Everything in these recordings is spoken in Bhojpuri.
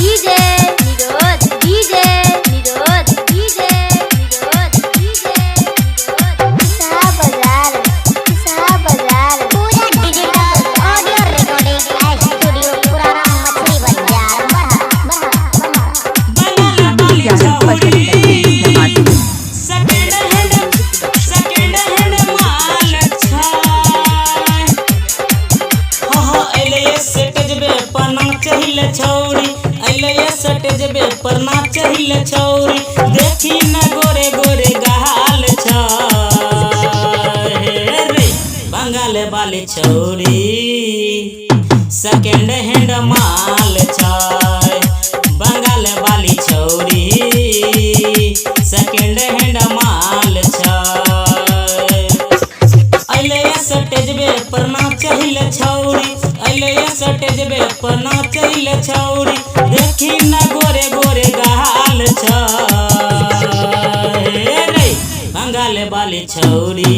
डीजे निरोध डीजे निरोध डीजे निरोध डीजे निरोध किसा बाजार पूरा डिजिटल ऑडियो रिकॉर्डिंग स्टूडियो पुराना मछली बाजार सेकंड हैंड माल छौरी अइले सटेजबे पर नाच हिले छौरी देखी न गोरे गोरे गाल छ रे बंगाल वाली छौरी सेकंड हैंड माल छ बंगाल वाली छौरी सेकंड हैंड माल छ अइले सटेजबे पर नाच हिले छौरी अइले सटेजबे पर नाच हिले छौरी देखी न गोरे गोरे गाल छ रे बंगाल वाली छौरी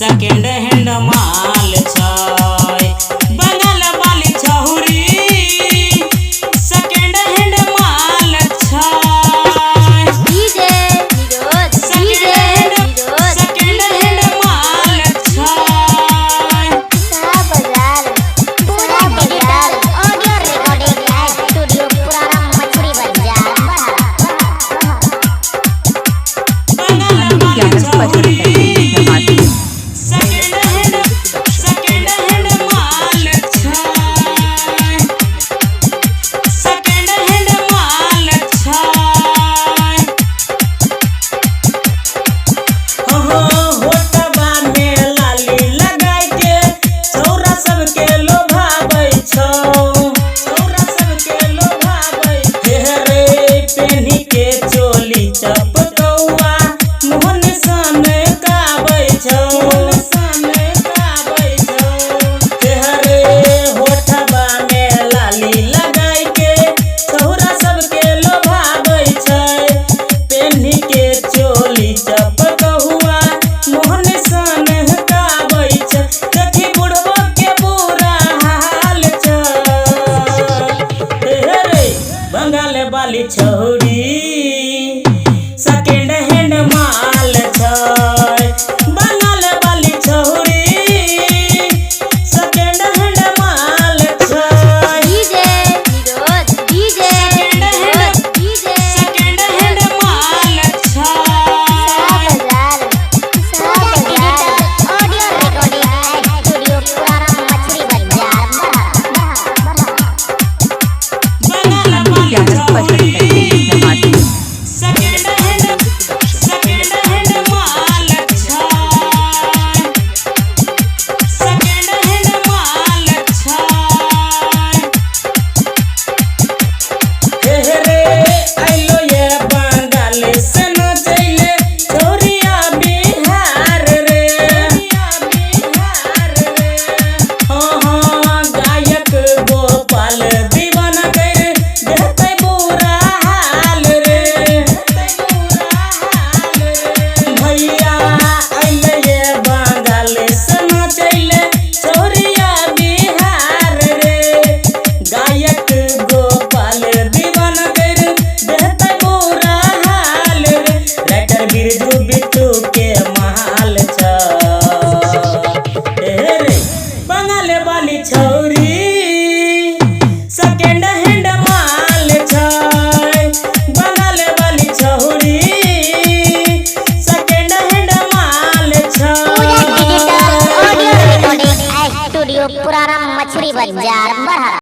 सेकंड हैंड माल छ बंगाल वाली छौरी सेकंड हैंड माल छ डीजे निरोध डीजे निरोध सेकंड हैंड माल छ किसा बाजार पूरा डिजिटल ऑडियो रिकॉर्डिंग स्टूडियो पुराना मछली बाजार बंगाल वाली छौरी सेकंड हैंड माल छ सेकंड हैंड माल छ हो होटबा में लाली लगाई के छौरा सबके लोभाबै छौ छौरा सबके लोभाबै हे रे पेन्ही के चोली चपकौआ मोहन सन काबै छौ होठबा में लाली लगाई के छौरा सबके लोभाबै छै पेन्ही के चोली चपकहुआ मोहन सन काबै छै देखी बुढ़बो के बुरा हाल छ रे बंगाल वाली छौरी सेकंड हैंड माल छ बंगाल वाली छौरी सेकंड हैंड माल छ डीजे निरोध डीजे निरोध डीजे सेकंड हैंड माल छ बाजार किसा डिजिटल ऑडियो रिकॉर्डिंग स्टूडियो पुराना मछली बाजार बंगाल वाली छौरी सेकंड हैंड माल छ सेकंड हैंड माल छ हे रे आइलो ये बंगाल से न चले छोरिया बिहार रे हाँ गायक गोपाल दीवान कर देते बुरा हाल रे भैया आइले ये बंगाल से न चले छोरिया बिहार रे गायक गोपाल दीवान कर देते बुरा हाल रे राइटर बिरजू बिट्टू के महाल छ रे बंगाल वाली छौरी सेकंड हैंड माल छ बंगाल वाली छौरी सेकंड हैंड माल छ पूरा डिजिटल ऑडियो रिकॉर्डिंग स्टूडियो पुराना मछली बाजार